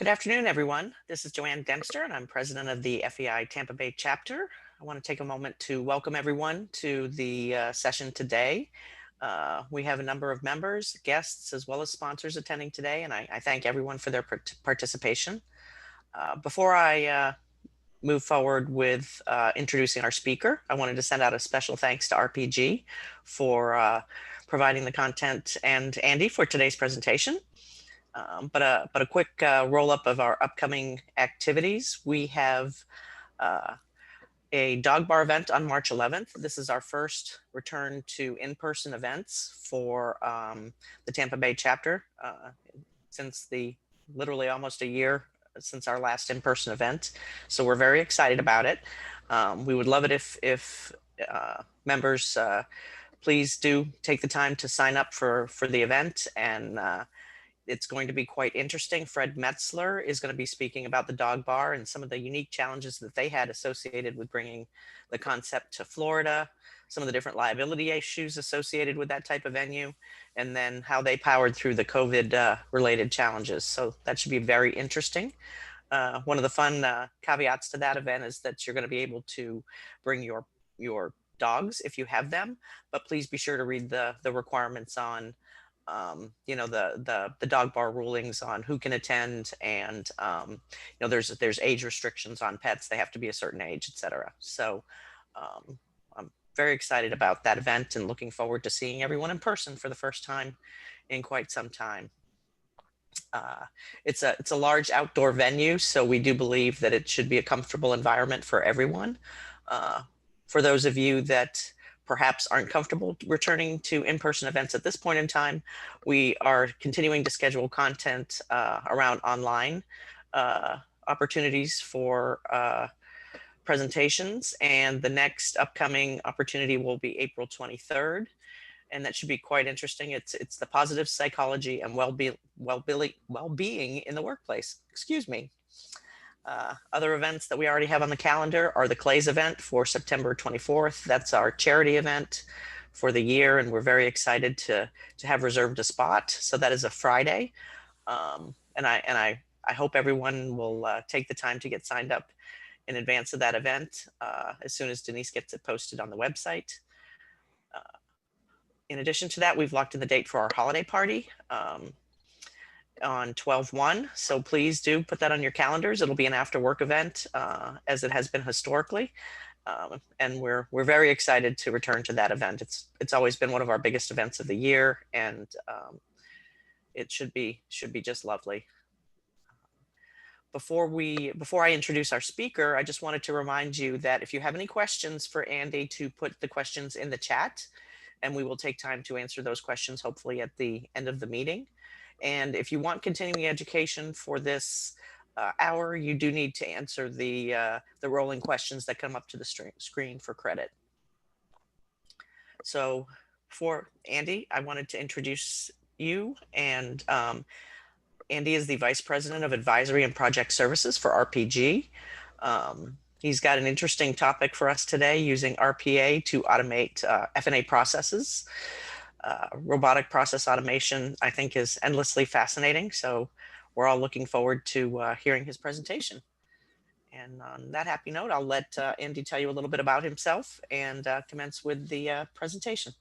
Good afternoon, everyone. This is Joanne Dempster, and I'm president of the FEI Tampa Bay chapter. I want to take a moment to welcome everyone to the session today. We have a number of members, guests, as well as sponsors attending today, and I thank everyone for their participation. Before I move forward with introducing our speaker, I wanted to send out a special thanks to RPG for providing the content and Andy for today's presentation. But a quick roll up of our upcoming activities. We have a dog bar event on March 11th. This is our first return to in-person events for the Tampa Bay chapter since literally almost a year since our last in-person event. So we're very excited about it. We would love it if members please do take the time to sign up for the event, and it's going to be quite interesting. Fred Metzler is going to be speaking about the dog bar and some of the unique challenges that they had associated with bringing the concept to Florida, some of the different liability issues associated with that type of venue, and then how they powered through the COVID related challenges. So that should be very interesting. One of the fun caveats to that event is that you're going to be able to bring your dogs if you have them, but please be sure to read the requirements on the dog bar rulings on who can attend, and there's age restrictions on pets. They have to be a certain age, etc. So I'm very excited about that event and looking forward to seeing everyone in person for the first time in quite some time. It's a large outdoor venue, so we do believe that it should be a comfortable environment for everyone. For those of you that perhaps aren't comfortable returning to in-person events at this point in time, we are continuing to schedule content around online opportunities for presentations, and the next upcoming opportunity will be April 23rd, and that should be quite interesting. It's the positive psychology and well-being in the workplace. Excuse me. Other events that we already have on the calendar are the Clays event for September 24th. That's our charity event for the year, and we're very excited to have reserved a spot. So that is a Friday, and I hope everyone will take the time to get signed up in advance of that event as soon as Denise gets it posted on the website. In addition to that, we've locked in the date for our holiday party on 12/1, so please do put that on your calendars. It'll be an after work event as it has been historically, and we're very excited to return to that event. It's always been one of our biggest events of the year, and it should be just lovely. Before I introduce our speaker, I just wanted to remind you that if you have any questions for Andy, to put the questions in the chat, and we will take time to answer those questions hopefully at the end of the meeting. And if you want continuing education for this hour, you do need to answer the rolling questions that come up to the screen for credit. So for Andy, I wanted to introduce you, and Andy is the Vice President of Advisory and Project Services for RPG. He's got an interesting topic for us today, using RPA to automate F&A processes. Robotic process automation, I think, is endlessly fascinating. So we're all looking forward to hearing his presentation. And on that happy note, I'll let Andy tell you a little bit about himself and commence with the presentation.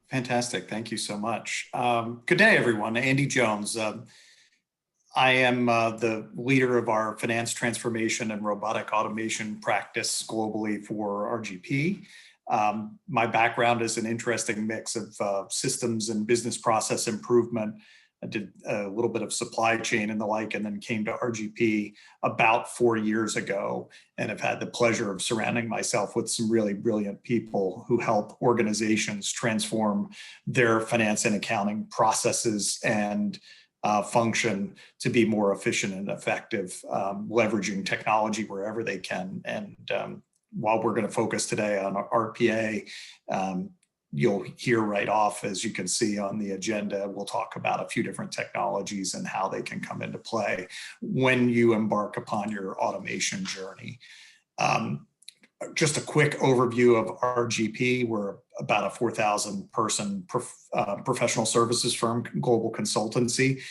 Fantastic. Thank you so much. Good day, everyone. Andy Jones. I am the leader of our Finance Transformation and Robotic Automation practice globally for RGP. My background is an interesting mix of systems and business process improvement. I did a little bit of supply chain and the like, and then came to RGP about 4 years ago, and have had the pleasure of surrounding myself with some really brilliant people who help organizations transform their finance and accounting processes and function to be more efficient and effective, leveraging technology wherever they can. And while we're going to focus today on RPA, you'll hear right off, as you can see on the agenda, we'll talk about a few different technologies and how they can come into play when you embark upon your automation journey. Just a quick overview of RGP. We're about a 4,000 person professional services firm, global consultancy.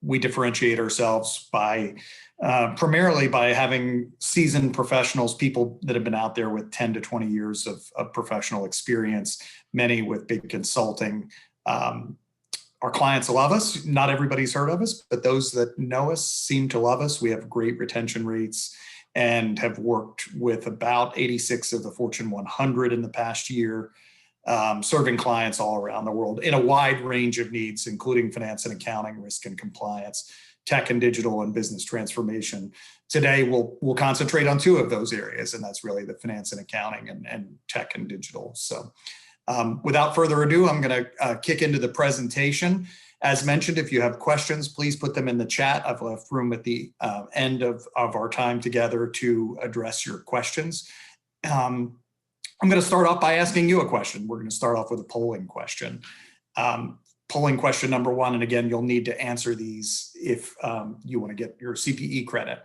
we differentiate ourselves by primarily by having seasoned professionals, people that have been out there with 10 to 20 years of professional experience, many with big consulting. Our clients love us. Not everybody's heard of us, but those that know us seem to love us. We have great retention rates and have worked with about 86 of the Fortune 100 in the past year, serving clients all around the world in a wide range of needs, including finance and accounting, risk and compliance, tech and digital, and business transformation. Today, we'll concentrate on two of those areas, and that's really the finance and accounting and tech and digital. So without further ado, I'm going to kick into the presentation. As mentioned, if you have questions, please put them in the chat. I've left room at the end of our time together to address your questions. I'm going to start off by asking you a question. We're going to start off with a polling question. Polling question number one, and again, you'll need to answer these if you want to get your CPE credit.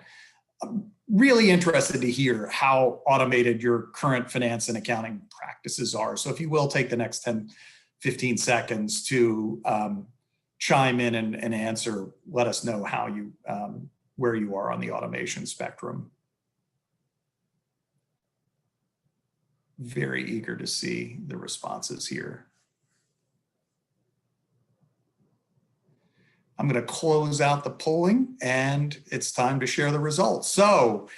I'm really interested to hear how automated your current finance and accounting practices are. So if you will take the next 10, 15 seconds to chime in and answer, let us know how you, where you are on the automation spectrum. Very eager to see the responses here. I'm going to close out the polling and it's time to share the results. So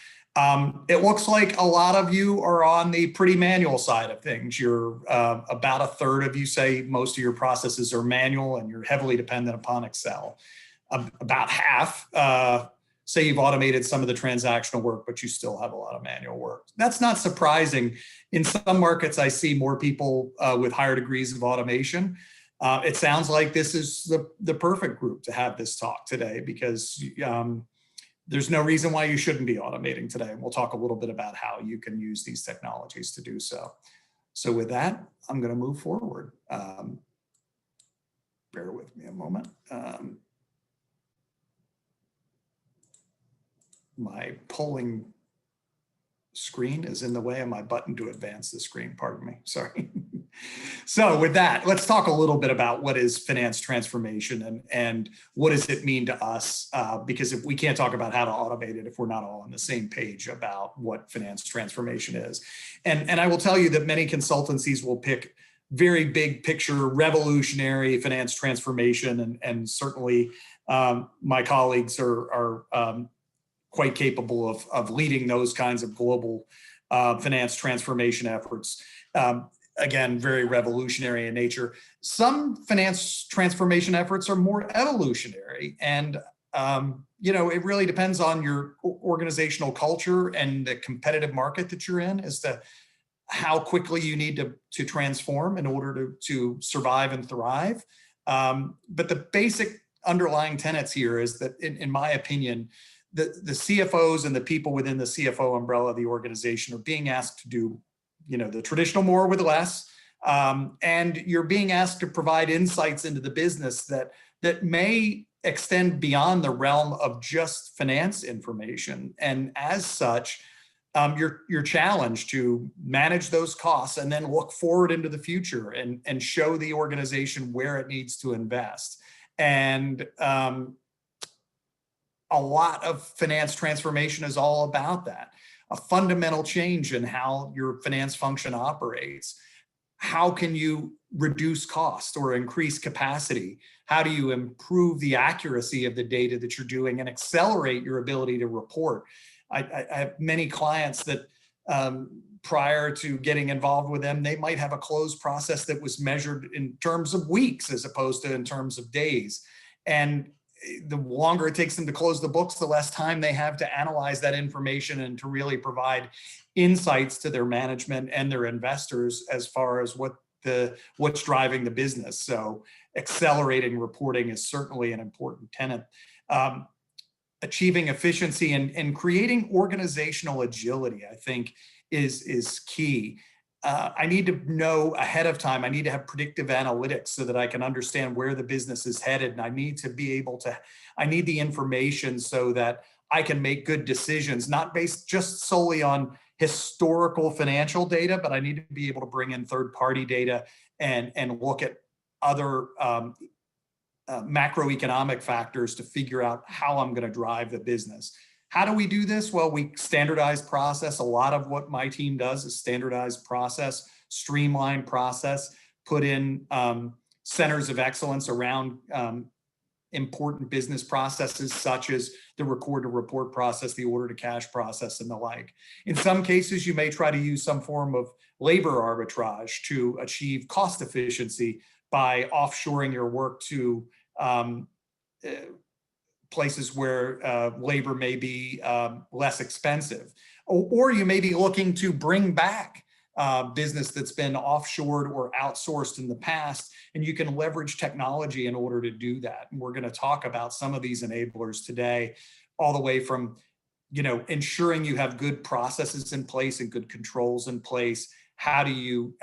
it looks like a lot of you are on the pretty manual side of things. You're about a third of you say most of your processes are manual and you're heavily dependent upon Excel. About half say you've automated some of the transactional work, but you still have a lot of manual work. That's not surprising. In some markets, I see more people with higher degrees of automation. It sounds like this is the perfect group to have this talk today because there's no reason why you shouldn't be automating today. And we'll talk a little bit about how you can use these technologies to do so. So with that, I'm going to move forward. Bear with me a moment. My polling screen is in the way of my button to advance the screen. Pardon me. Sorry. So with that, let's talk a little bit about what is finance transformation and what does it mean to us? Because if we can't talk about how to automate it if we're not all on the same page about what finance transformation is. And I will tell you that many consultancies will pick very big picture, revolutionary finance transformation, and certainly my colleagues are quite capable of leading those kinds of global finance transformation efforts. Again, very revolutionary in nature. Some finance transformation efforts are more evolutionary, and it really depends on your organizational culture and the competitive market that you're in as to how quickly you need to transform in order to survive and thrive. But the basic underlying tenets here is that, in my opinion, the CFOs and the people within the CFO umbrella of the organization are being asked to do, the traditional more with less, and you're being asked to provide insights into the business that may extend beyond the realm of just finance information. And as such, you're challenged to manage those costs and then look forward into the future and show the organization where it needs to invest. And a lot of finance transformation is all about that. A fundamental change in how your finance function operates. How can you reduce cost or increase capacity? How do you improve the accuracy of the data that you're doing and accelerate your ability to report? I have many clients that prior to getting involved with them, they might have a close process that was measured in terms of weeks as opposed to in terms of days. And the longer it takes them to close the books, the less time they have to analyze that information and to really provide insights to their management and their investors as far as what's driving the business. So accelerating reporting is certainly an important tenet. Achieving efficiency and creating organizational agility, I think, is key. I need to know ahead of time. I need to have predictive analytics so that I can understand where the business is headed. And I need the information so that I can make good decisions, not based just solely on historical financial data, but I need to be able to bring in third-party data and look at other macroeconomic factors to figure out how I'm going to drive the business. How do we do this? Well, we standardize process. A lot of what my team does is standardize process, streamline process, put in centers of excellence around important business processes such as the record to report process, the order to cash process, and the like. In some cases, you may try to use some form of labor arbitrage to achieve cost efficiency by offshoring your work to places where labor may be less expensive. Or you may be looking to bring back business that's been offshored or outsourced in the past, and you can leverage technology in order to do that. And we're going to talk about some of these enablers today, all the way from, ensuring you have good processes in place and good controls in place. How do you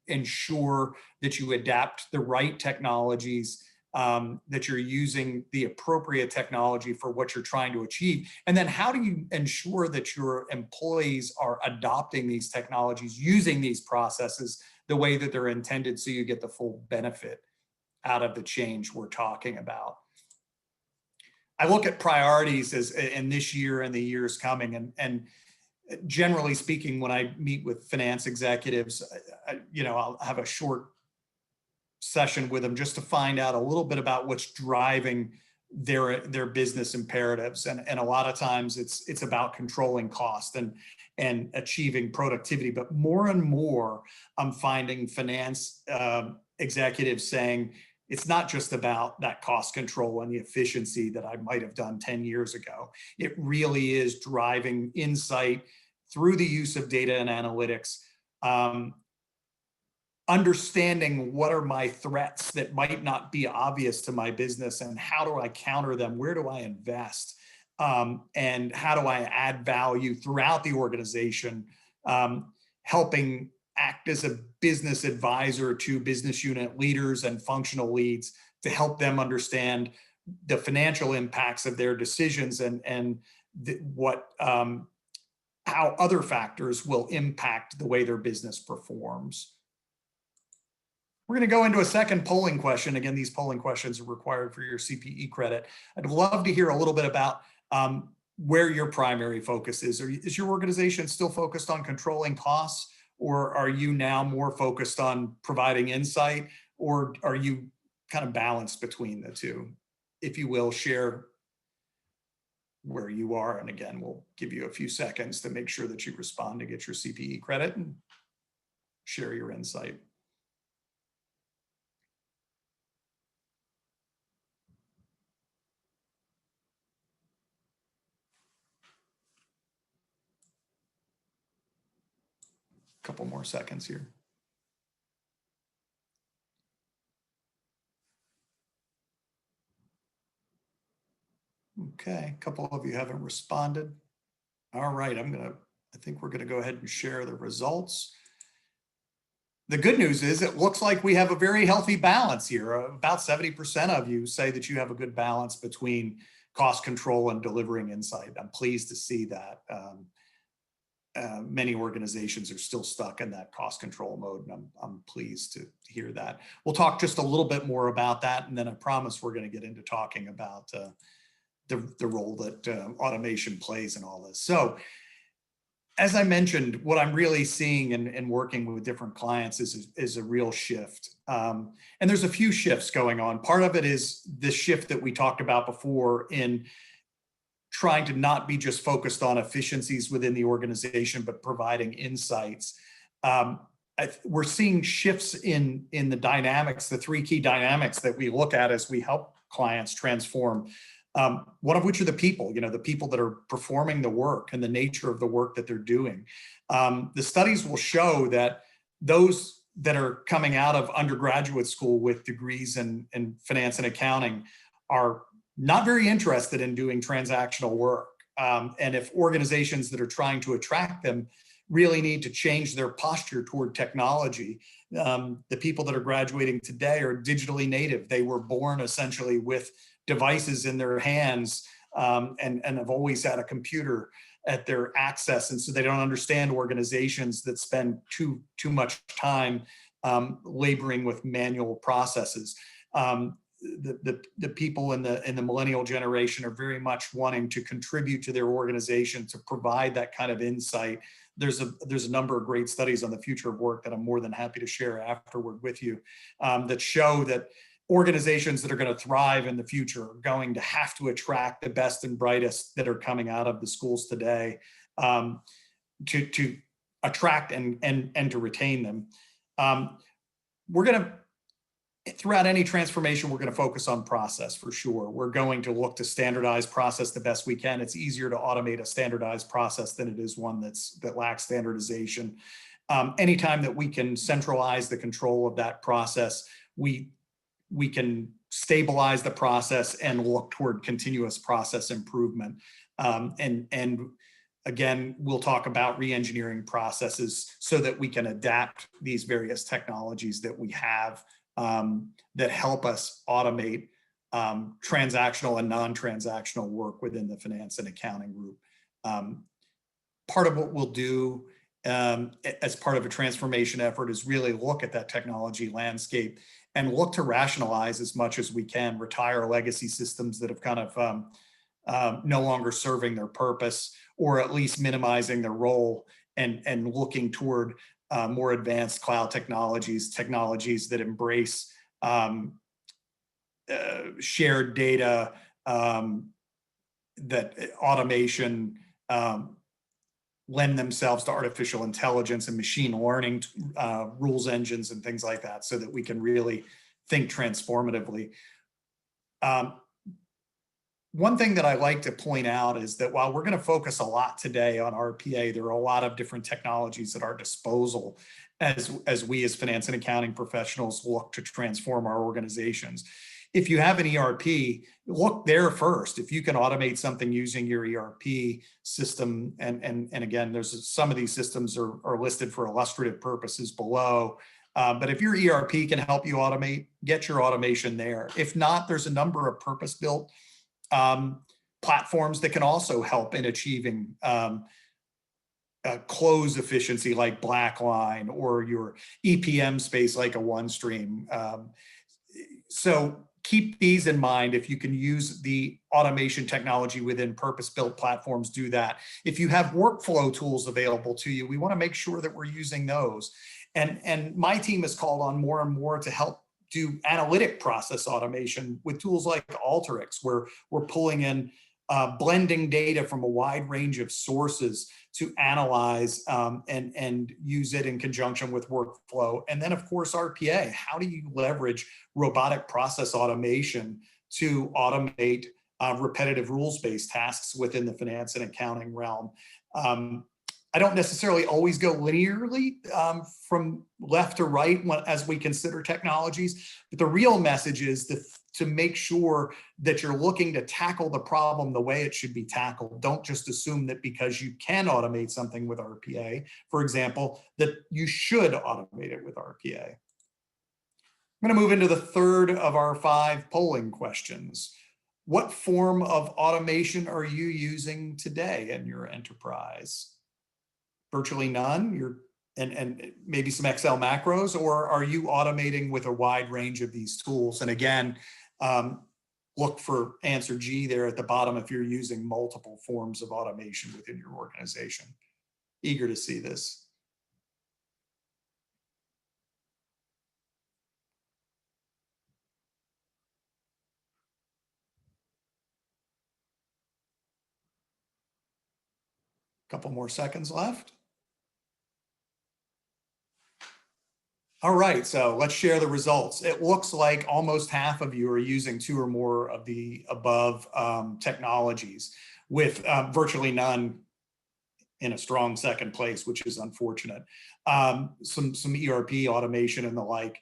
ensure that you adapt the right technologies, that you're using the appropriate technology for what you're trying to achieve? And then how do you ensure that your employees are adopting these technologies, using these processes the way that they're intended, so you get the full benefit out of the change we're talking about? I look at priorities as in this year and the years coming, and generally speaking, when I meet with finance executives, I'll have a short session with them just to find out a little bit about what's driving their business imperatives. And a lot of times it's about controlling cost and achieving productivity. But more and more, I'm finding finance executives saying, it's not just about that cost control and the efficiency that I might have done 10 years ago. It really is driving insight through the use of data and analytics, understanding what are my threats that might not be obvious to my business, and how do I counter them? Where do I invest? And how do I add value throughout the organization, helping act as a business advisor to business unit leaders and functional leads to help them understand the financial impacts of their decisions and how other factors will impact the way their business performs. We're going to go into a second polling question. Again, these polling questions are required for your CPE credit. I'd love to hear a little bit about where your primary focus is. Is your organization still focused on controlling costs, or are you now more focused on providing insight, or are you kind of balanced between the two? If you will, share where you are. And again, we'll give you a few seconds to make sure that you respond to get your CPE credit and share your insight. Couple more seconds here. Okay, a couple of you haven't responded. All right, I think we're gonna go ahead and share the results. The good news is it looks like we have a very healthy balance here. About 70% of you say that you have a good balance between cost control and delivering insight. I'm pleased to see that. Many organizations are still stuck in that cost control mode, and I'm pleased to hear that. We'll talk just a little bit more about that, and then I promise we're going to get into talking about the role that automation plays in all this. So, as I mentioned, what I'm really seeing and working with different clients is a real shift. And there's a few shifts going on. Part of it is the shift that we talked about before in trying to not be just focused on efficiencies within the organization, but providing insights. We're seeing shifts in the dynamics, the three key dynamics that we look at as we help clients transform. One of which are the people, the people that are performing the work and the nature of the work that they're doing. The studies will show that those that are coming out of undergraduate school with degrees in finance and accounting are not very interested in doing transactional work. And if organizations that are trying to attract them really need to change their posture toward technology, the people that are graduating today are digitally native. They were born essentially with devices in their hands and have always had a computer at their access. And so they don't understand organizations that spend too much time laboring with manual processes. the people in the millennial generation are very much wanting to contribute to their organization to provide that kind of insight. There's a number of great studies on the future of work that I'm more than happy to share afterward with you, that show that organizations that are going to thrive in the future are going to have to attract the best and brightest that are coming out of the schools today, to attract and to retain them. We're going to, throughout any transformation, we're going to focus on process for sure. We're going to look to standardize process the best we can. It's easier to automate a standardized process than it is one that lacks standardization. Anytime that we can centralize the control of that process, we can stabilize the process and look toward continuous process improvement. And again, we'll talk about re-engineering processes so that we can adapt these various technologies that we have, that help us automate transactional and non-transactional work within the finance and accounting group. Part of what we'll do as part of a transformation effort is really look at that technology landscape and look to rationalize as much as we can, retire legacy systems that have kind of no longer serving their purpose, or at least minimizing their role, and looking toward more advanced cloud technologies that embrace shared data, that automation, lend themselves to artificial intelligence and machine learning rules engines and things like that, so that we can really think transformatively. One thing that I like to point out is that while we're going to focus a lot today on RPA, there are a lot of different technologies at our disposal as we as finance and accounting professionals look to transform our organizations. If you have an ERP, look there first. If you can automate something using your ERP system, and again, there's some of these systems are listed for illustrative purposes below. But if your ERP can help you automate, get your automation there. If not, there's a number of purpose-built platforms that can also help in achieving close efficiency, like Blackline, or your EPM space like a OneStream. So keep these in mind. If you can use the automation technology within purpose-built platforms, do that. If you have workflow tools available to you, we want to make sure that we're using those. And my team is called on more and more to help do analytic process automation with tools like Alteryx, where we're pulling in blending data from a wide range of sources to analyze and use it in conjunction with workflow. And then, of course, RPA. How do you leverage robotic process automation to automate repetitive rules-based tasks within the finance and accounting realm? I don't necessarily always go linearly from left to right as we consider technologies, but the real message is to make sure that you're looking to tackle the problem the way it should be tackled. Don't just assume that because you can automate something with RPA, for example, that you should automate it with RPA. I'm going to move into the third of our 5 polling questions. What form of automation are you using today in your enterprise? Virtually none, and maybe some Excel macros, or are you automating with a wide range of these tools? And again, look for answer G there at the bottom if you're using multiple forms of automation within your organization. Eager to see this. Couple more seconds left. All right, so let's share the results. It looks like almost half of you are using 2 or more of the above technologies, with virtually none in a strong second place, which is unfortunate. Some ERP automation and the like.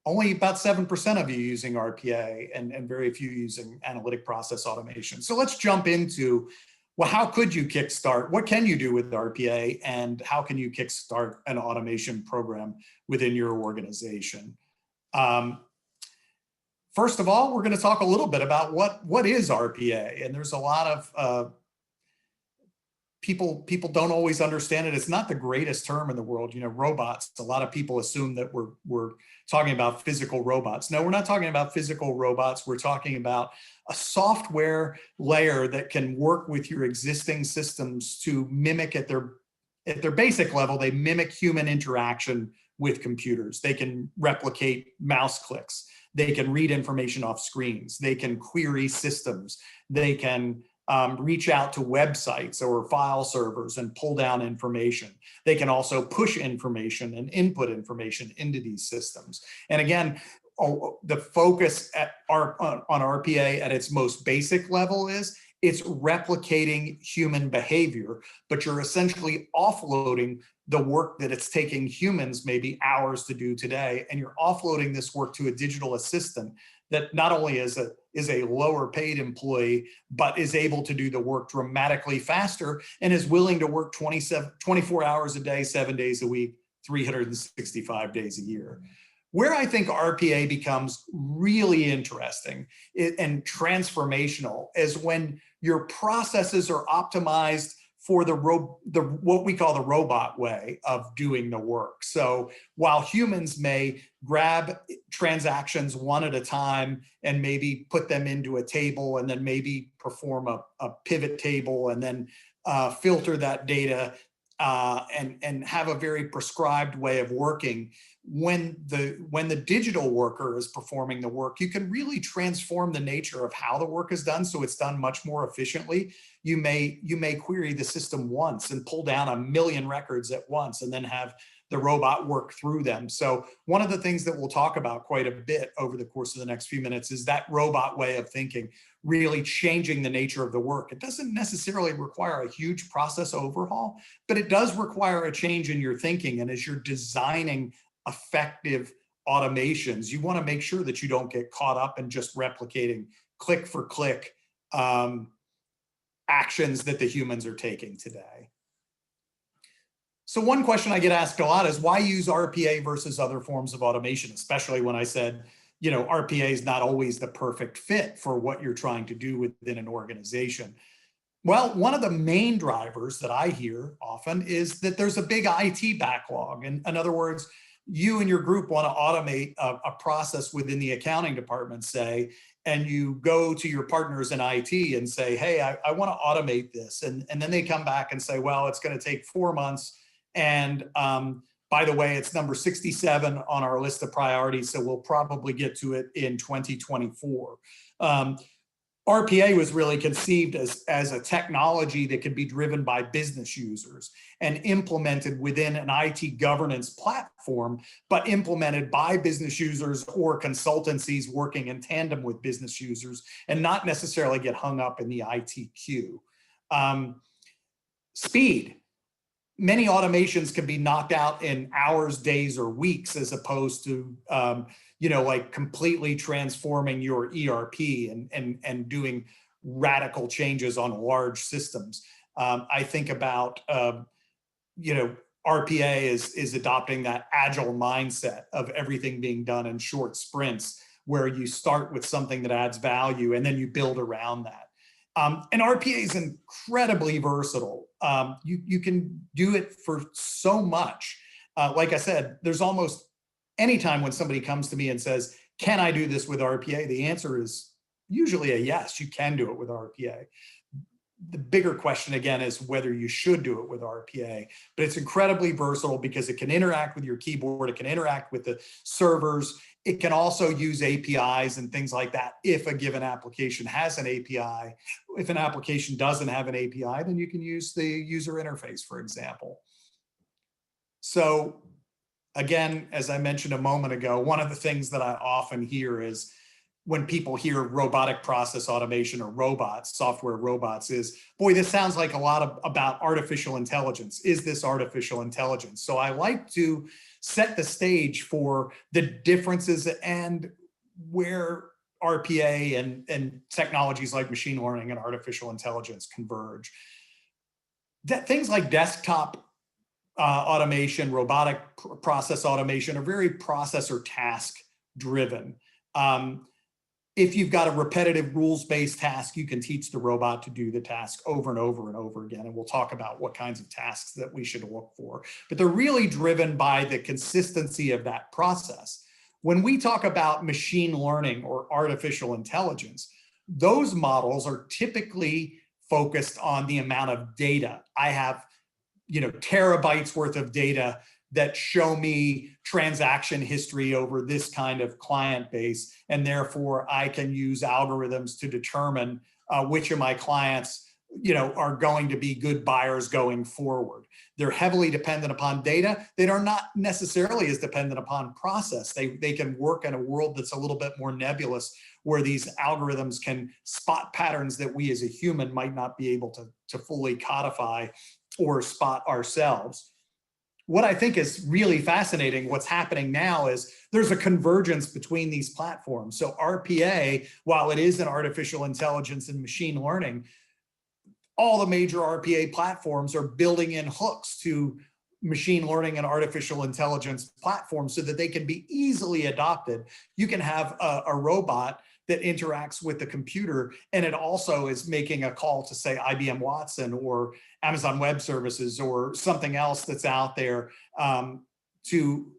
Only about 7% of you using RPA, and very few using analytic process automation. So let's jump into, well, how could you kickstart? What can you do with RPA, and how can you kickstart an automation program within your organization? First of all, we're going to talk a little bit about what is RPA, and there's a lot of people don't always understand it. It's not the greatest term in the world. Robots, a lot of people assume that we're talking about physical robots. No, we're not talking about physical robots. We're talking about a software layer that can work with your existing systems to mimic at their basic level. They mimic human interaction with computers. They can replicate mouse clicks. They can read information off screens. They can query systems. They can reach out to websites or file servers and pull down information. They can also push information and input information into these systems. And again, the focus on RPA at its most basic level is it's replicating human behavior, but you're essentially offloading the work that it's taking humans maybe hours to do today, and you're offloading this work to a digital assistant that not only is a lower paid employee, but is able to do the work dramatically faster and is willing to work 24 hours a day, 7 days a week, 365 days a year. Where I think RPA becomes really interesting and transformational is when your processes are optimized for what we call the robot way of doing the work. So while humans may grab transactions one at a time and maybe put them into a table and then maybe perform a pivot table and then filter that data and have a very prescribed way of working, when the digital worker is performing the work, you can really transform the nature of how the work is done so it's done much more efficiently. You may query the system once and pull down 1 million records at once and then have the robot work through them. So one of the things that we'll talk about quite a bit over the course of the next few minutes is that robot way of thinking, really changing the nature of the work. It doesn't necessarily require a huge process overhaul, but it does require a change in your thinking. And as you're designing effective automations, you want to make sure that you don't get caught up in just replicating click for click actions that the humans are taking today. So one question I get asked a lot is why use RPA versus other forms of automation, especially when I said, RPA is not always the perfect fit for what you're trying to do within an organization. Well, one of the main drivers that I hear often is that there's a big IT backlog. And in other words, you and your group want to automate a process within the accounting department, say, and you go to your partners in IT and say, hey, I want to automate this. And then they come back and say, well, it's going to take 4 months. And by the way, it's number 67 on our list of priorities, so we'll probably get to it in 2024. RPA was really conceived as a technology that could be driven by business users and implemented within an IT governance platform, but implemented by business users or consultancies working in tandem with business users and not necessarily get hung up in the IT queue. Speed. Many automations can be knocked out in hours, days, or weeks, as opposed to, like completely transforming your ERP and doing radical changes on large systems. I think about, RPA is adopting that agile mindset of everything being done in short sprints, where you start with something that adds value and then you build around that. And RPA is incredibly versatile. You can do it for so much. Like I said, there's almost any time when somebody comes to me and says, can I do this with RPA? The answer is usually a yes, you can do it with RPA. The bigger question, again, is whether you should do it with RPA. But it's incredibly versatile because it can interact with your keyboard. It can interact with the servers. It can also use APIs and things like that if a given application has an API. If an application doesn't have an API, then you can use the user interface, for example. So again, as I mentioned a moment ago, one of the things that I often hear is when people hear robotic process automation or robots, software robots, is, boy, this sounds like a lot about artificial intelligence. Is this artificial intelligence? So I like to set the stage for the differences and where RPA and technologies like machine learning and artificial intelligence converge. That things like desktop automation, robotic process automation are very process or task driven. If you've got a repetitive rules-based task, you can teach the robot to do the task over and over and over again. And we'll talk about what kinds of tasks that we should look for. But they're really driven by the consistency of that process. When we talk about machine learning or artificial intelligence, those models are typically focused on the amount of data. I have, terabytes worth of data that show me transaction history over this kind of client base. And therefore I can use algorithms to determine which of my clients, are going to be good buyers going forward. They're heavily dependent upon data. They are not necessarily as dependent upon process. They can work in a world that's a little bit more nebulous, where these algorithms can spot patterns that we as a human might not be able to fully codify or spot ourselves. What I think is really fascinating, what's happening now is there's a convergence between these platforms. So RPA, while it is an artificial intelligence and machine learning, all the major RPA platforms are building in hooks to machine learning and artificial intelligence platforms so that they can be easily adopted. You can have a robot that interacts with the computer, and it also is making a call to, say, IBM Watson or Amazon Web Services or something else that's out there to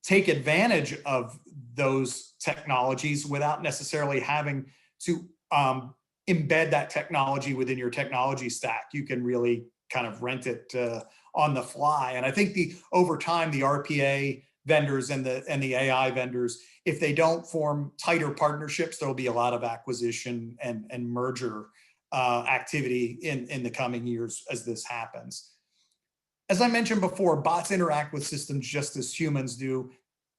take advantage of those technologies without necessarily having to embed that technology within your technology stack. You can really kind of rent it on the fly. And I think over time, the RPA vendors and the AI vendors, if they don't form tighter partnerships, there'll be a lot of acquisition and merger activity in the coming years as this happens. As I mentioned before, bots interact with systems just as humans do,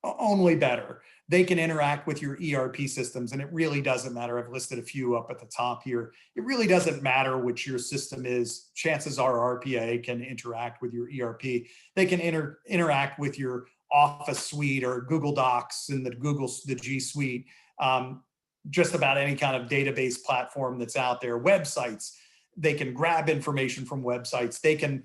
only better. They can interact with your ERP systems, and it really doesn't matter. I've listed a few up at the top here. It really doesn't matter which your system is. Chances are RPA can interact with your ERP. They can interact with your Office suite or Google Docs and the G Suite, just about any kind of database platform that's out there. Websites, they can grab information from websites. They can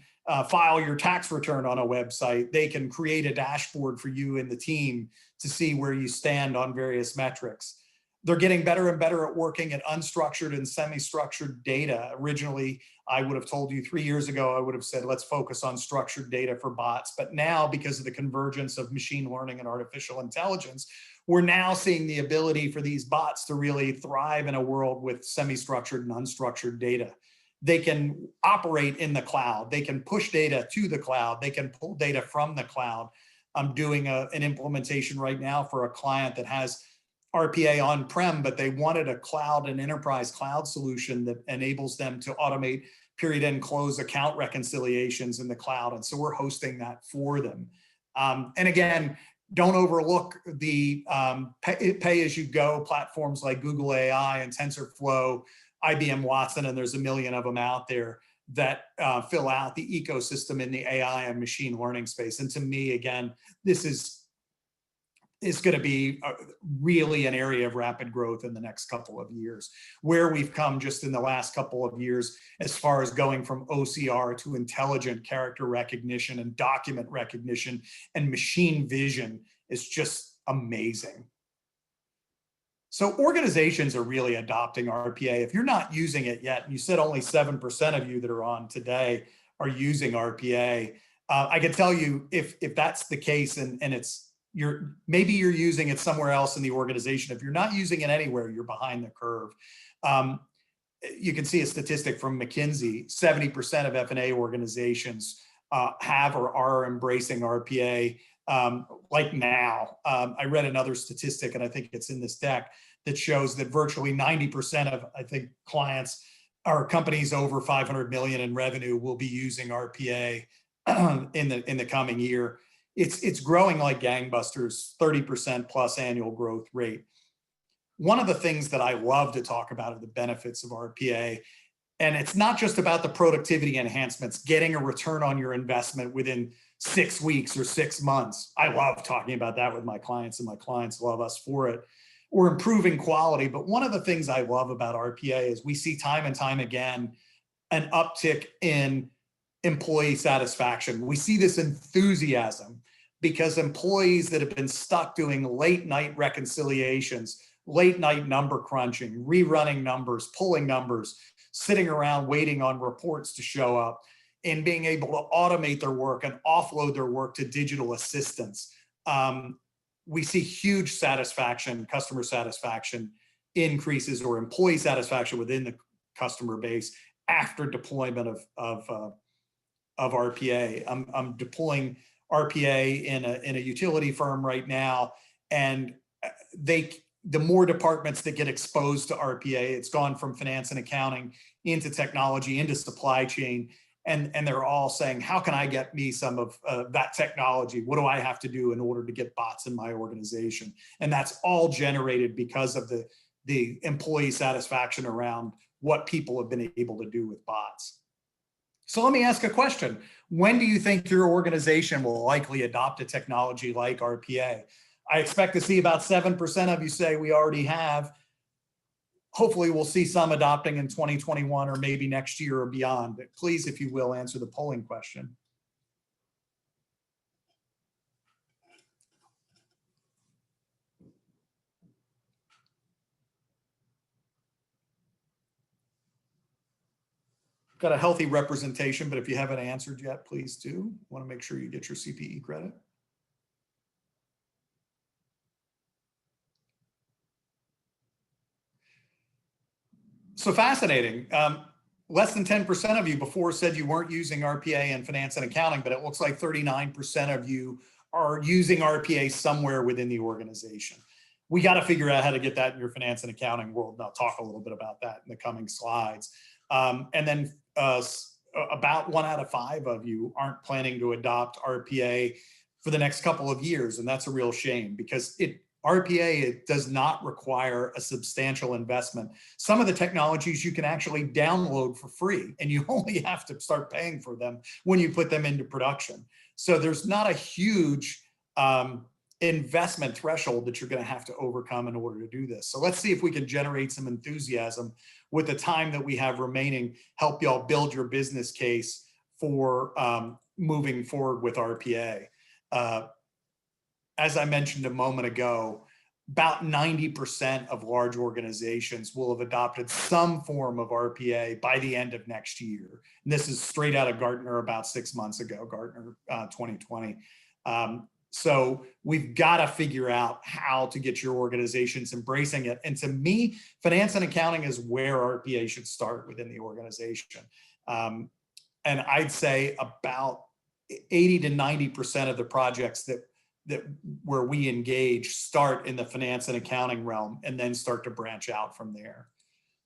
file your tax return on a website. They can create a dashboard for you and the team to see where you stand on various metrics. They're getting better and better at working at unstructured and semi-structured data. Originally, I would have told you 3 years ago, I would have said, let's focus on structured data for bots. But now, because of the convergence of machine learning and artificial intelligence, we're now seeing the ability for these bots to really thrive in a world with semi-structured and unstructured data. They can operate in the cloud. They can push data to the cloud. They can pull data from the cloud. I'm doing an implementation right now for a client that has RPA on-prem, but they wanted a cloud, an enterprise cloud solution that enables them to automate period end close account reconciliations in the cloud. And so we're hosting that for them. And again, don't overlook the pay-as-you-go platforms like Google AI and TensorFlow, IBM Watson, and there's a million of them out there that fill out the ecosystem in the AI and machine learning space. And to me, again, this is going to be really an area of rapid growth in the next couple of years. Where we've come just in the last couple of years, as far as going from OCR to intelligent character recognition and document recognition and machine vision, is just amazing. So organizations are really adopting RPA. If you're not using it yet, and you said only 7% of you that are on today are using RPA, I can tell you if that's the case, and maybe you're using it somewhere else in the organization. If you're not using it anywhere, you're behind the curve. You can see a statistic from McKinsey: 70% of F&A organizations have or are embracing RPA like now. I read another statistic, and I think it's in this deck, that shows that virtually 90% of, I think, clients or companies over 500 million in revenue will be using RPA in the coming year. It's growing like gangbusters, 30% plus annual growth rate. One of the things that I love to talk about are the benefits of RPA. And it's not just about the productivity enhancements, getting a return on your investment within 6 weeks or 6 months. I love talking about that with my clients, and my clients love us for it. Or improving quality. But one of the things I love about RPA is we see time and time again an uptick in employee satisfaction. We see this enthusiasm because employees that have been stuck doing late night reconciliations late night number crunching, rerunning numbers, pulling numbers, sitting around waiting on reports to show up, and being able to automate their work and offload their work to digital assistants. We see huge satisfaction, customer satisfaction increases, or employee satisfaction within the customer base after deployment of RPA. I'm deploying RPA in a utility firm right now, and the more departments that get exposed to RPA, it's gone from finance and accounting into technology, into supply chain, and they're all saying, how can I get me some of that technology? What do I have to do in order to get bots in my organization? And that's all generated because of the employee satisfaction around what people have been able to do with bots. So let me ask a question. When do you think your organization will likely adopt a technology like RPA? I expect to see about 7% of you say we already have. Hopefully we'll see some adopting in 2021 or maybe next year or beyond. But please, if you will, answer the polling question. Got a healthy representation, but if you haven't answered yet, please do. Want to make sure you get your CPE credit. So fascinating. Less than 10% of you before said you weren't using RPA in finance and accounting, but it looks like 39% of you are using RPA somewhere within the organization. We got to figure out how to get that in your finance and accounting world. And I'll talk a little bit about that in the coming slides. And then about 1 out of 5 of you aren't planning to adopt RPA for the next couple of years. And that's a real shame, because RPA does not require a substantial investment. Some of the technologies you can actually download for free, and you only have to start paying for them when you put them into production. So there's not a huge investment threshold that you're going to have to overcome in order to do this. So let's see if we can generate some enthusiasm with the time that we have remaining, help y'all build your business case for moving forward with RPA. As I mentioned a moment ago, about 90% of large organizations will have adopted some form of RPA by the end of next year. And this is straight out of Gartner about 6 months ago, Gartner 2020. So we've got to figure out how to get your organizations embracing it. And to me, finance and accounting is where RPA should start within the organization. And I'd say about 80 to 90% of the projects that where we engage start in the finance and accounting realm and then start to branch out from there.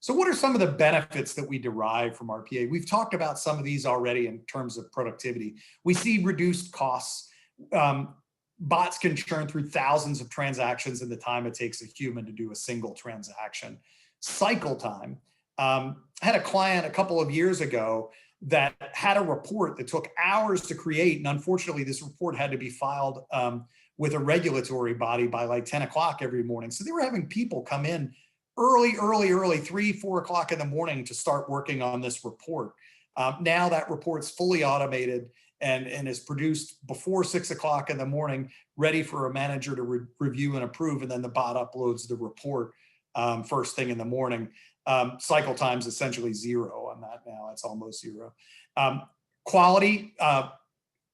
So what are some of the benefits that we derive from RPA? We've talked about some of these already in terms of productivity. We see reduced costs. Bots can churn through thousands of transactions in the time it takes a human to do a single transaction. Cycle time. I had a client a couple of years ago that had a report that took hours to create. And unfortunately, this report had to be filed with a regulatory body by like 10 o'clock every morning. So they were having people come in early, 3, 4 o'clock in the morning to start working on this report. Now that report's fully automated and is produced before 6 o'clock in the morning, ready for a manager to review and approve. And then the bot uploads the report first thing in the morning. Cycle time's essentially 0 on that now. It's almost 0. Quality,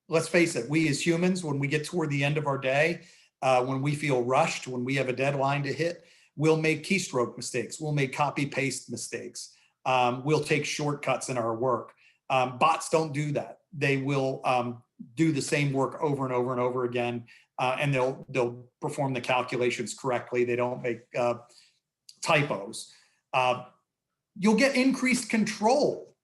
let's face it, we as humans, when we get toward the end of our day, when we feel rushed, when we have a deadline to hit, we'll make keystroke mistakes. We'll make copy paste mistakes. We'll take shortcuts in our work. Bots don't do that. They will do the same work over and over and over again, and they'll perform the calculations correctly. They don't make typos. You'll get increased control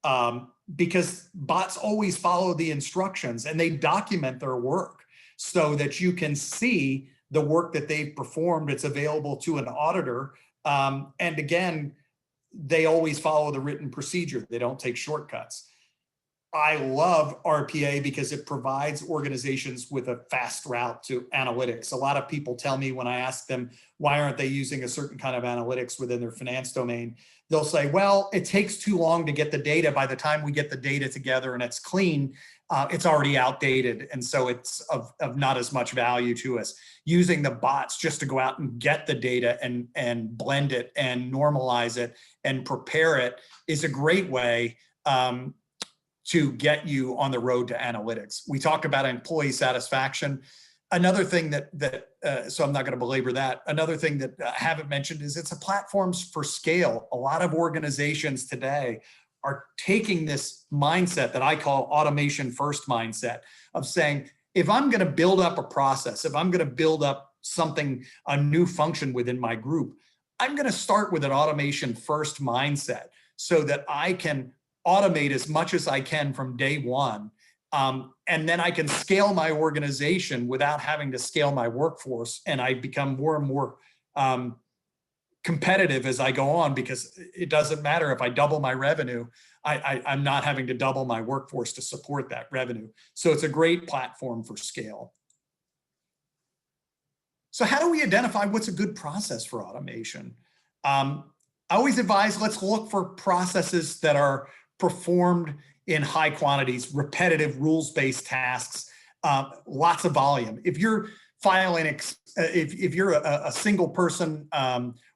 because bots always follow the instructions and they document their work so that you can see the work that they've performed. It's available to an auditor. And again, they always follow the written procedure. They don't take shortcuts. I love RPA because it provides organizations with a fast route to analytics. A lot of people tell me when I ask them, why aren't they using a certain kind of analytics within their finance domain? They'll say, well, it takes too long to get the data. By the time we get the data together and it's clean, it's already outdated. And so it's of not as much value to us. Using the bots just to go out and get the data and blend it and normalize it and prepare it is a great way to get you on the road to analytics. We talk about employee satisfaction. Another thing so I'm not going to belabor that. Another thing that I haven't mentioned is it's a platform for scale. A lot of organizations today are taking this mindset that I call automation first mindset of saying, if I'm going to build up a process, if I'm going to build up something, a new function within my group, I'm going to start with an automation first mindset so that I can automate as much as I can from day one. And then I can scale my organization without having to scale my workforce. And I become more and more competitive as I go on, because it doesn't matter if I double my revenue, I'm not having to double my workforce to support that revenue. So it's a great platform for scale. So how do we identify what's a good process for automation? I always advise, let's look for processes that are performed in high quantities, repetitive rules-based tasks, lots of volume. If you're filing, if you're a single person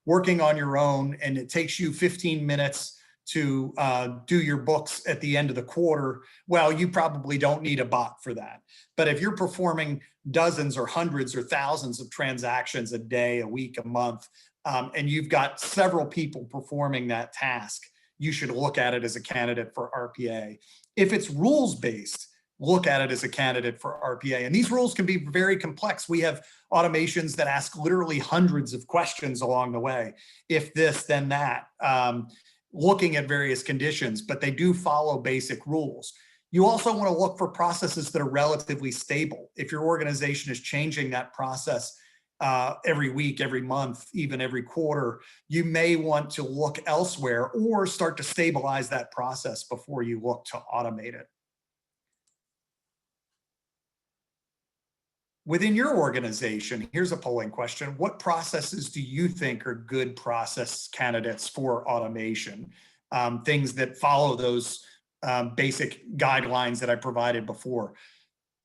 working on your own and it takes you 15 minutes to do your books at the end of the quarter, well, you probably don't need a bot for that. But if you're performing dozens or hundreds or thousands of transactions a day, a week, a month, and you've got several people performing that task, you should look at it as a candidate for RPA. If it's rules-based, look at it as a candidate for RPA. And these rules can be very complex. We have automations that ask literally hundreds of questions along the way. If this, then that, looking at various conditions, but they do follow basic rules. You also want to look for processes that are relatively stable. If your organization is changing that process every week, every month, even every quarter, you may want to look elsewhere or start to stabilize that process before you look to automate it. Within your organization, here's a polling question. What processes do you think are good process candidates for automation? Things that follow those basic guidelines that I provided before.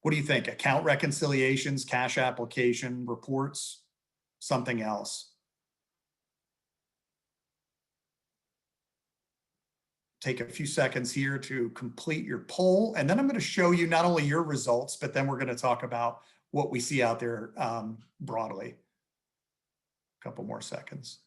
What do you think? Account reconciliations, cash application, reports, something else? Take a few seconds here to complete your poll. And then I'm going to show you not only your results, but then we're going to talk about what we see out there broadly. A couple more seconds.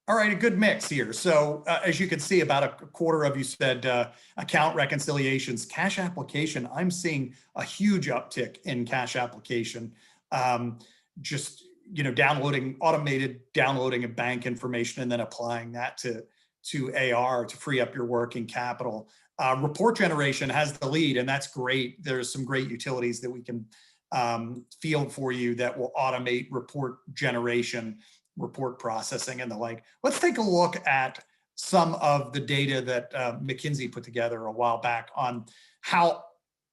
All right, a good mix here. So as you can see, about a quarter of you said account reconciliations, cash application. I'm seeing a huge uptick in cash application. Just, you know, automated downloading of bank information and then applying that to AR to free up your working capital. Report generation has the lead, and that's great. There's some great utilities that we can field for you that will automate report generation, report processing, and the like. Let's take a look at some of the data that McKinsey put together a while back on how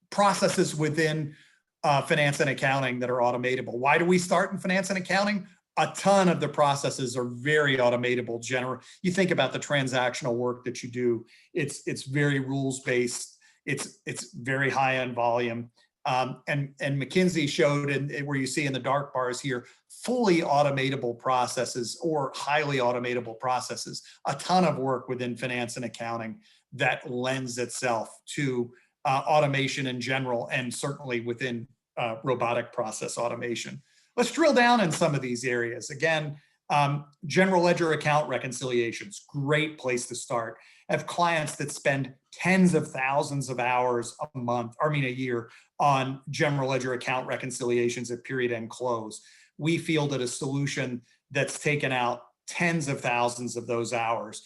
processes within finance and accounting that are automatable. Why do we start in finance and accounting? A ton of the processes are very automatable. You think about the transactional work that you do. It's very rules-based. It's very high on volume. And McKinsey showed, where you see in the dark bars here, fully automatable processes or highly automatable processes. A ton of work within finance and accounting that lends itself to automation in general, and certainly within robotic process automation. Let's drill down in some of these areas. Again, general ledger account reconciliations, great place to start. I have clients that spend tens of thousands of hours a year on general ledger account reconciliations at period end close. We fielded a solution that's taken out tens of thousands of those hours,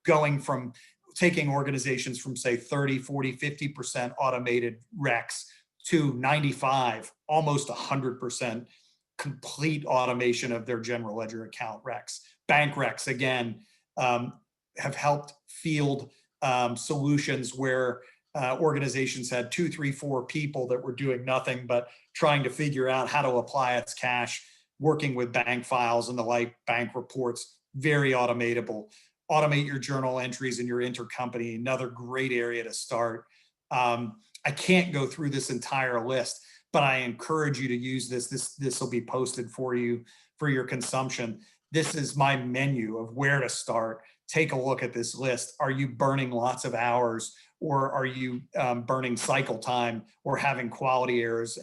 going from taking organizations from say 30, 40, 50% automated recs to 95, almost 100% complete automation of their general ledger account recs. Bank recs, again, have helped field solutions where organizations had 2, 3, 4 people that were doing nothing but trying to figure out how to apply its cash, working with bank files and the like, bank reports, very automatable. Automate your journal entries in your intercompany, another great area to start. I can't go through this entire list, but I encourage you to use this. This will be posted for you for your consumption. This is my menu of where to start. Take a look at this list. Are you burning lots of hours, or are you burning cycle time, or having quality errors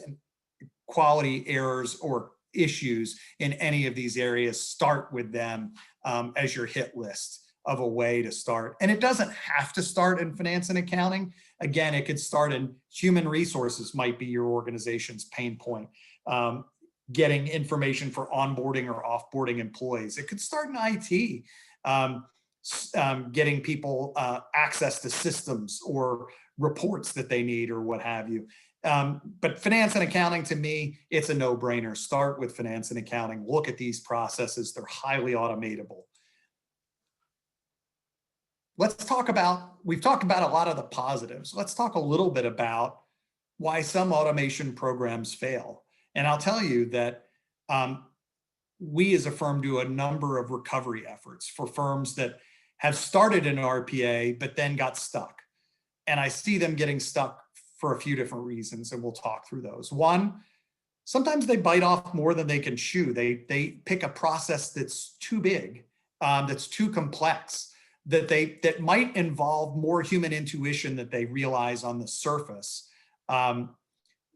or issues in any of these areas? Start with them as your hit list of a way to start. And it doesn't have to start in finance and accounting. Again, it could start in human resources, might be your organization's pain point. Getting information for onboarding or offboarding employees. It could start in IT. Getting people access to systems or reports that they need or what have you. But finance and accounting, to me, it's a no-brainer. Start with finance and accounting. Look at these processes. They're highly automatable. We've talked about a lot of the positives. Let's talk a little bit about why some automation programs fail. And I'll tell you that we as a firm do a number of recovery efforts for firms that have started an RPA, but then got stuck. And I see them getting stuck for a few different reasons, and we'll talk through those. One, sometimes they bite off more than they can chew. They pick a process that's too big, that's too complex, that might involve more human intuition that they realize on the surface.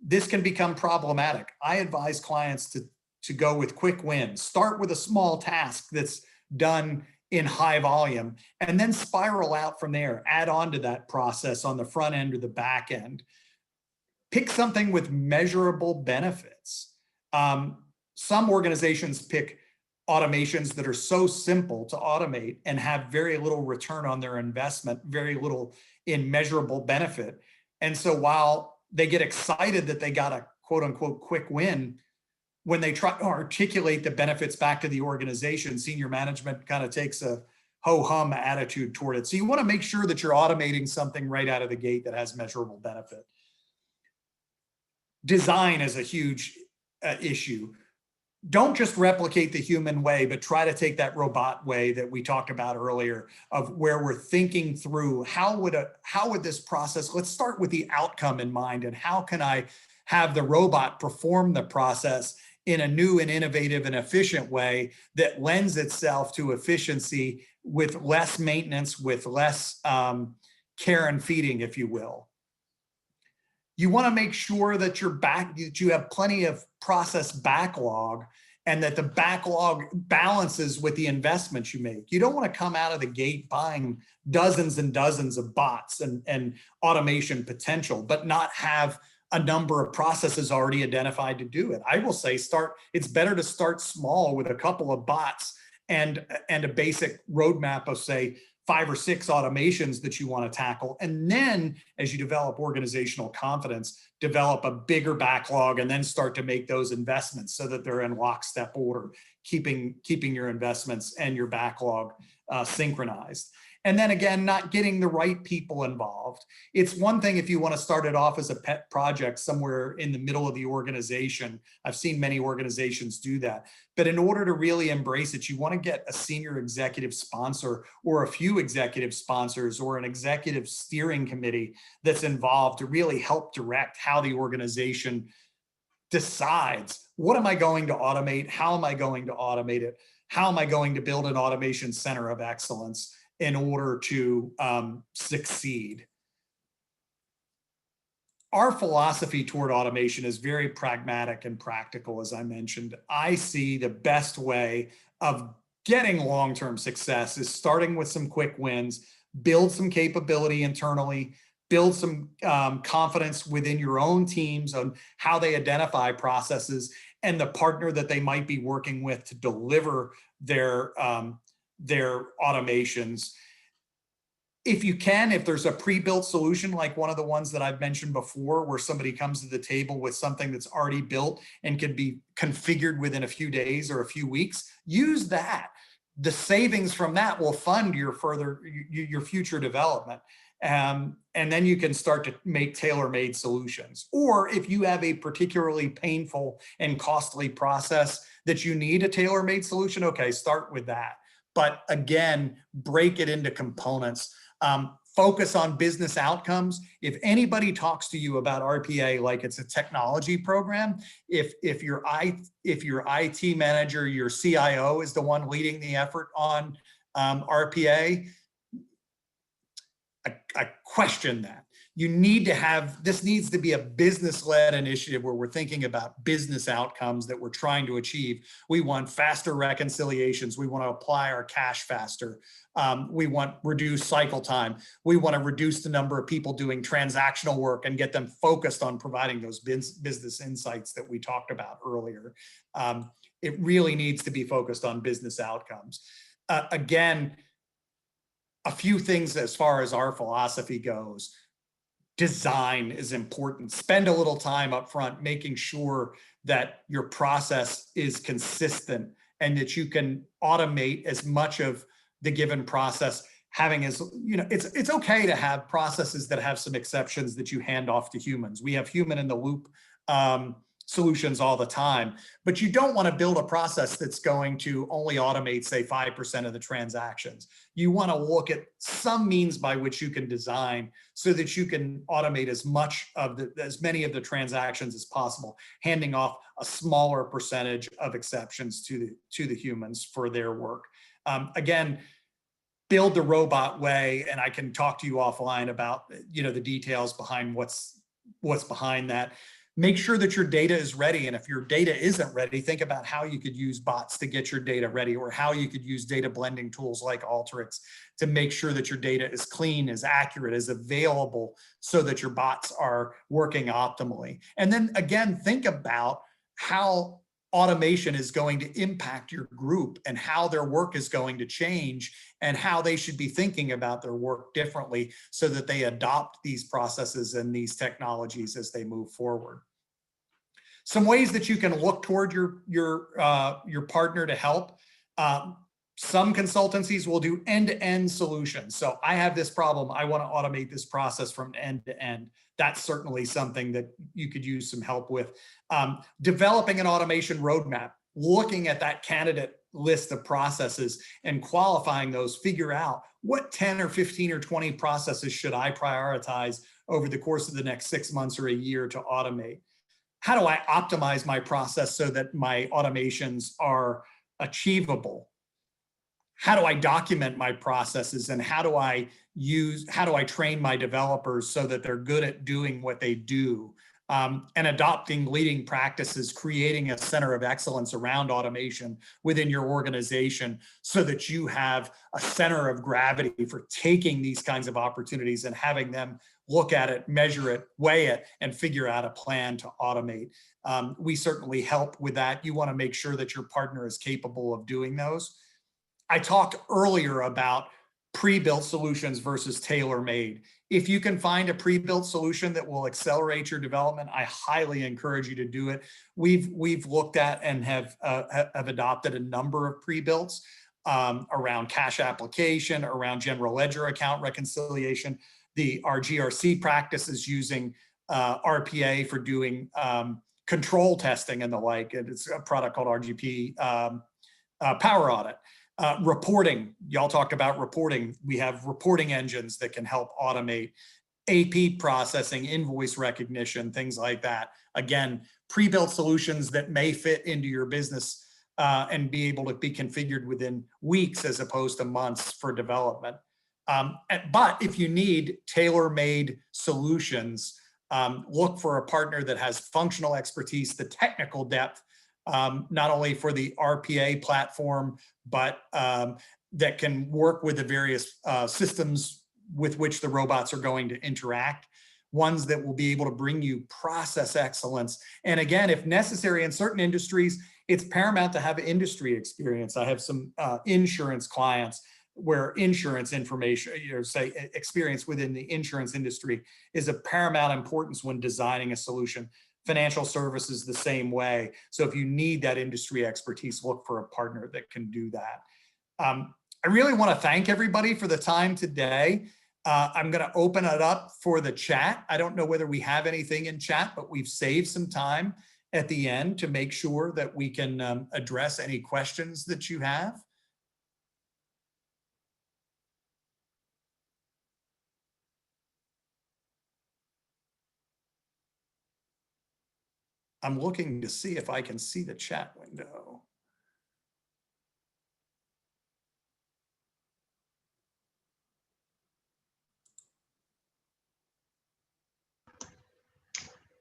This can become problematic. I advise clients to go with quick wins. Start with a small task that's done in high volume, and then spiral out from there. Add on to that process on the front end or the back end. Pick something with measurable benefits. Some organizations pick automations that are so simple to automate and have very little return on their investment, very little in measurable benefit. And so while they get excited that they got a quote unquote quick win, when they try to articulate the benefits back to the organization, senior management kind of takes a ho-hum attitude toward it. So you want to make sure that you're automating something right out of the gate that has measurable benefit. Design is a huge issue. Don't just replicate the human way, but try to take that robot way that we talked about earlier, of where we're thinking through how would this process, let's start with the outcome in mind, and how can I have the robot perform the process in a new and innovative and efficient way that lends itself to efficiency with less maintenance, with less care and feeding, if you will. You want to make sure that you have plenty of process backlog, and that the backlog balances with the investments you make. You don't want to come out of the gate buying dozens and dozens of bots and automation potential, but not have a number of processes already identified to do it. I will say it's better to start small with a couple of bots and a basic roadmap of, say, 5 or 6 automations that you want to tackle. And then as you develop organizational confidence, develop a bigger backlog, and then start to make those investments so that they're in lockstep order, keeping your investments and your backlog synchronized. And then again, not getting the right people involved. It's one thing if you want to start it off as a pet project somewhere in the middle of the organization. I've seen many organizations do that. But in order to really embrace it, you want to get a senior executive sponsor, or a few executive sponsors, or an executive steering committee that's involved to really help direct how the organization decides, what am I going to automate? How am I going to automate it? How am I going to build an automation center of excellence in order to succeed? Our philosophy toward automation is very pragmatic and practical, as I mentioned. I see the best way of getting long-term success is starting with some quick wins, build some capability internally, build some confidence within your own teams on how they identify processes and the partner that they might be working with to deliver their automations. If you can, if there's a pre-built solution like one of the ones that I've mentioned before, where somebody comes to the table with something that's already built and can be configured within a few days or a few weeks, use that. The savings from that will fund your your future development. And then you can start to make tailor-made solutions. Or if you have a particularly painful and costly process that you need a tailor-made solution, okay, start with that. But again, break it into components. Focus on business outcomes. If anybody talks to you about RPA like it's a technology program, if your IT manager, your CIO is the one leading the effort on RPA, I question that. You need to have, this needs to be a business-led initiative where we're thinking about business outcomes that we're trying to achieve. We want faster reconciliations. We want to apply our cash faster. We want reduced cycle time. We want to reduce the number of people doing transactional work and get them focused on providing those business insights that we talked about earlier. It really needs to be focused on business outcomes. Again, a few things as far as our philosophy goes. Design is important. Spend a little time up front making sure that your process is consistent and that you can automate as much of the given process. Having as, you know, it's okay to have processes that have some exceptions that you hand off to humans. We have human in the loop solutions all the time, but you don't want to build a process that's going to only automate, say, 5% of the transactions. You want to look at some means by which you can design so that you can automate as many of the transactions as possible, handing off a smaller percentage of exceptions to the humans for their work. Again, build the robot way, and I can talk to you offline about, you know, the details behind what's behind that. Make sure that your data is ready. And if your data isn't ready, think about how you could use bots to get your data ready, or how you could use data blending tools like Alteryx to make sure that your data is clean, is accurate, is available so that your bots are working optimally. And then again, think about how automation is going to impact your group and how their work is going to change and how they should be thinking about their work differently so that they adopt these processes and these technologies as they move forward. Some ways that you can look toward your partner to help. Some consultancies will do end-to-end solutions. So I have this problem, I want to automate this process from end to end. That's certainly something that you could use some help with. Developing an automation roadmap, looking at that candidate list of processes and qualifying those, figure out what 10 or 15 or 20 processes should I prioritize over the course of the next 6 months or a year to automate. How do I optimize my process so that my automations are achievable? How do I document my processes, and how do I train my developers so that they're good at doing what they do? And adopting leading practices, creating a center of excellence around automation within your organization so that you have a center of gravity for taking these kinds of opportunities and having them look at it, measure it, weigh it, and figure out a plan to automate. We certainly help with that. You want to make sure that your partner is capable of doing those. I talked earlier about pre-built solutions versus tailor-made. If you can find a pre-built solution that will accelerate your development, I highly encourage you to do it. We've looked at and have adopted a number of pre-builts around cash application, around general ledger account reconciliation. Our GRC practice is using RPA for doing control testing and the like. It's a product called RGP Power Audit. Reporting, y'all talked about reporting. We have reporting engines that can help automate AP processing, invoice recognition, things like that. Again, pre-built solutions that may fit into your business and be able to be configured within weeks as opposed to months for development. But if you need tailor-made solutions, look for a partner that has functional expertise, the technical depth, not only for the RPA platform, but that can work with the various systems with which the robots are going to interact, ones that will be able to bring you process excellence. And again, if necessary, in certain industries, it's paramount to have industry experience. I have some insurance clients where insurance information, say experience within the insurance industry is of paramount importance when designing a solution. Financial services the same way. So if you need that industry expertise, look for a partner that can do that. I really want to thank everybody for the time today. I'm going to open it up for the chat. I don't know whether we have anything in chat, but we've saved some time at the end to make sure that we can address any questions that you have. I'm looking to see if I can see the chat window.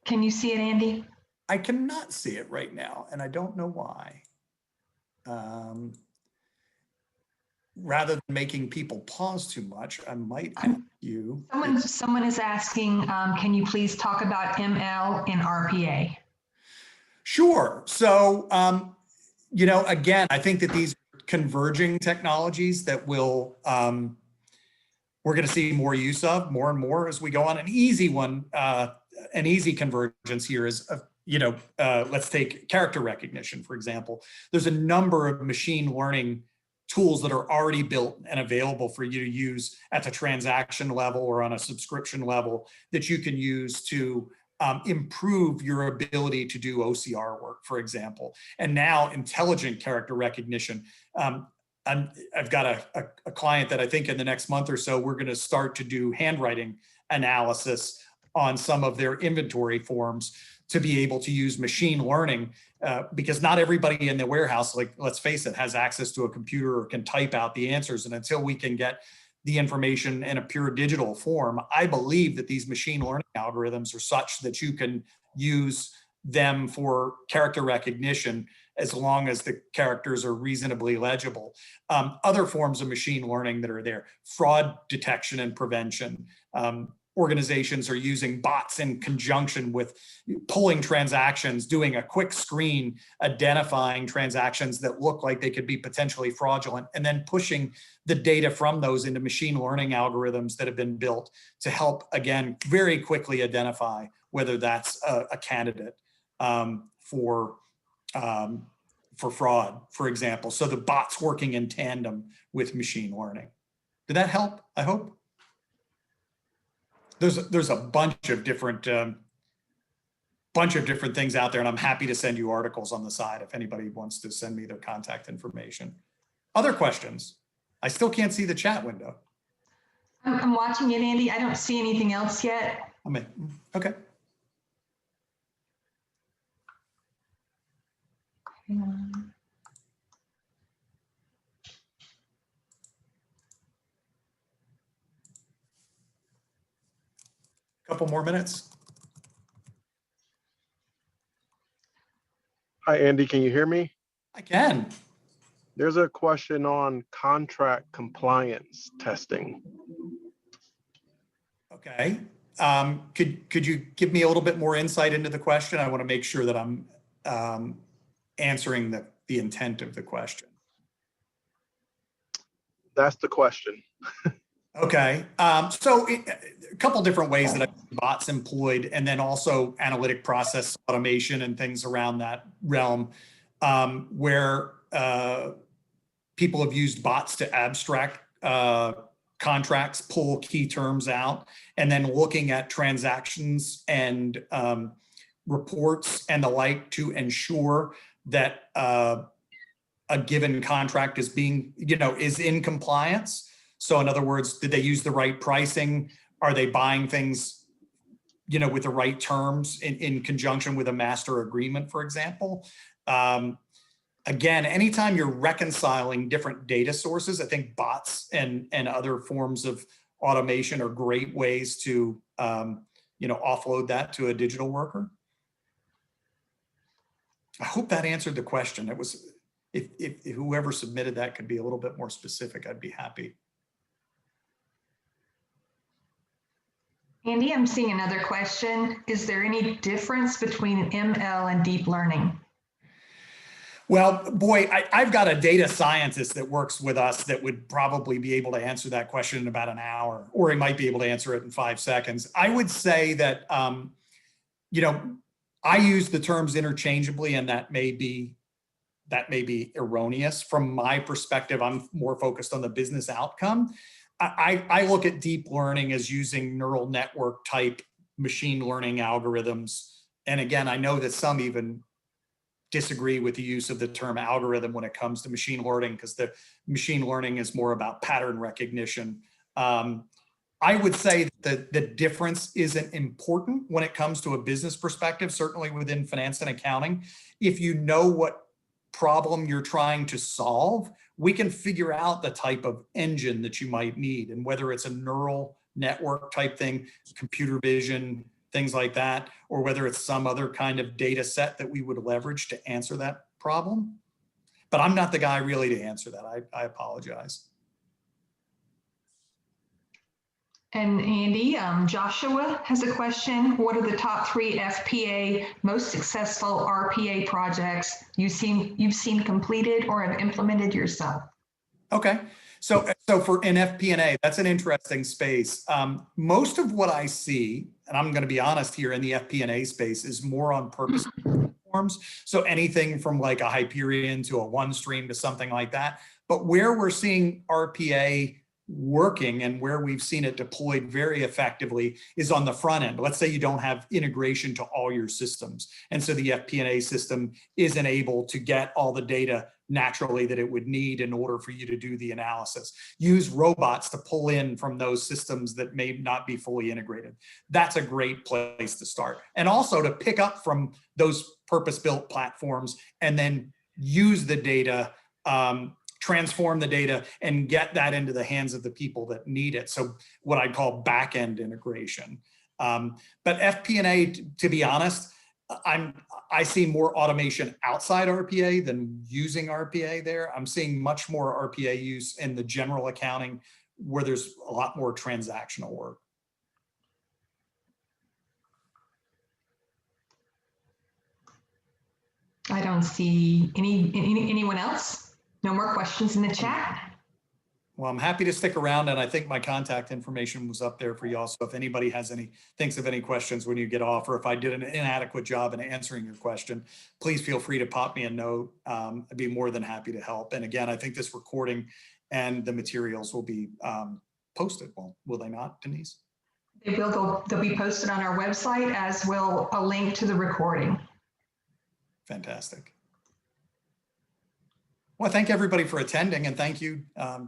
Can you see it, Andy? I cannot see it right now, and I don't know why. Rather than making people pause too much, I might ask you. Someone is asking, can you please talk about ML and RPA? Sure. So, again, I think that these converging technologies that we're going to see more use of more and more as we go on. An easy one, an easy convergence here is, let's take character recognition, for example. There's a number of machine learning tools that are already built and available for you to use at the transaction level or on a subscription level that you can use to improve your ability to do OCR work, for example. And now intelligent character recognition. I've got a client that I think in the next month or so, we're going to start to do handwriting analysis on some of their inventory forms to be able to use machine learning because not everybody in the warehouse, like, let's face it, has access to a computer or can type out the answers. And until we can get the information in a pure digital form, I believe that these machine learning algorithms are such that you can use them for character recognition as long as the characters are reasonably legible. Other forms of machine learning that are there, fraud detection and prevention. Organizations are using bots in conjunction with pulling transactions, doing a quick screen, identifying transactions that look like they could be potentially fraudulent, and then pushing the data from those into machine learning algorithms that have been built to help, again, very quickly identify whether that's a candidate for fraud, for example. So the bots working in tandem with machine learning. Did that help? I hope. There's a bunch of different things out there, and I'm happy to send you articles on the side if anybody wants to send me their contact information. Other questions? I still can't see the chat window. I'm watching it, Andy. I don't see anything else yet. Okay. Couple more minutes. Hi, Andy, can you hear me? I can. There's a question on contract compliance testing. Okay. Could you give me a little bit more insight into the question? I want to make sure that I'm answering the intent of the question. That's the question. Okay. So a couple different ways that I've seen bots employed, and then also analytic process automation and things around that realm, where people have used bots to abstract contracts, pull key terms out, and then looking at transactions and reports and the like to ensure that a given contract is being, is in compliance. So in other words, did they use the right pricing? Are they buying things, with the right terms in conjunction with a master agreement, for example? Again, anytime you're reconciling different data sources, I think bots and other forms of automation are great ways to, offload that to a digital worker. I hope that answered the question. It was, if whoever submitted that could be a little bit more specific, I'd be happy. Andy, I'm seeing another question. Is there any difference between ML and deep learning? Well, boy, I've got a data scientist that works with us that would probably be able to answer that question in about an hour, or he might be able to answer it in 5 seconds. I would say that, you know, I use the terms interchangeably, and that may be erroneous. From my perspective, I'm more focused on the business outcome. I look at deep learning as using neural network type machine learning algorithms. And again, I know that some even disagree with the use of the term algorithm when it comes to machine learning, because the machine learning is more about pattern recognition. I would say that the difference isn't important when it comes to a business perspective, certainly within finance and accounting. If you know what problem you're trying to solve, we can figure out the type of engine that you might need, and whether it's a neural network type thing, computer vision, things like that, or whether it's some other kind of data set that we would leverage to answer that problem. But I'm not the guy really to answer that. I apologize. And Andy, Joshua has a question. What are the top 3 FPA most successful RPA projects you've seen completed or have implemented yourself? Okay, so for an FP&A, that's an interesting space. Most of what I see, and I'm going to be honest here, in the FP&A space is more on purpose platforms. So anything from like a Hyperion to a OneStream to something like that. But where we're seeing RPA working and where we've seen it deployed very effectively is on the front end. Let's say you don't have integration to all your systems, and so the FP&A system isn't able to get all the data naturally that it would need in order for you to do the analysis. Use robots to pull in from those systems that may not be fully integrated. That's a great place to start. And also to pick up from those purpose-built platforms and then use the data, transform the data, and get that into the hands of the people that need it. So what I'd call back-end integration. But FP&A, to be honest, I see more automation outside RPA than using RPA there. I'm seeing much more RPA use in the general accounting, where there's a lot more transactional work. I don't see anyone else. No more questions in the chat. Well, I'm happy to stick around, and I think my contact information was up there for y'all. So if anybody thinks of any questions when you get off, or if I did an inadequate job in answering your question, please feel free to pop me a note. I'd be more than happy to help. And again, I think this recording and the materials will be posted. Well, will they not, Denise? They will. They'll be posted on our website, as will a link to the recording. Fantastic. Well, thank everybody for attending, and thank you,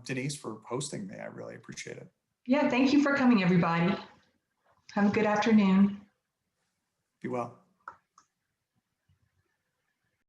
Denise, for hosting me. I really appreciate it. Yeah, thank you for coming, everybody. Have a good afternoon. Be well.